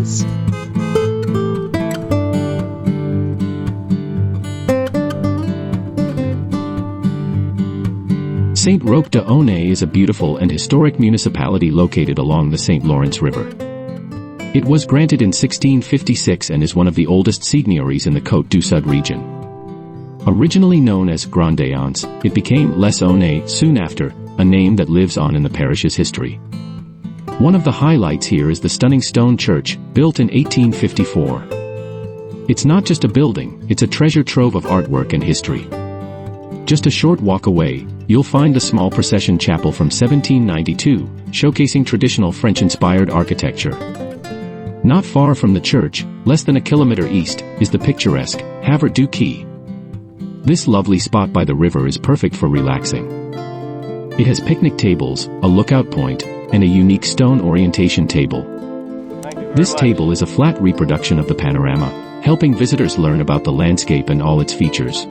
Lawrence. Saint-Roch-des-Aulnaies is a beautiful and historic municipality located along the St. Lawrence River. It was granted in 1656 and is one of the oldest seigneuries in the Côte du Sud region. Originally known as Grande-Anse, it became Les Aulnaies soon after, a name that lives on in the parish's history. One of the highlights here is the stunning stone church, built in 1854. It's not just a building, it's a treasure trove of artwork and history. Just a short walk away, you'll find the small procession chapel from 1792, showcasing traditional French-inspired architecture. Not far from the church, less than a kilometer east, is the picturesque Havre du Quai. This lovely spot by the river is perfect for relaxing. It has picnic tables, a lookout point, and a unique stone orientation table. This table is a flat reproduction of the panorama, helping visitors learn about the landscape and all its features.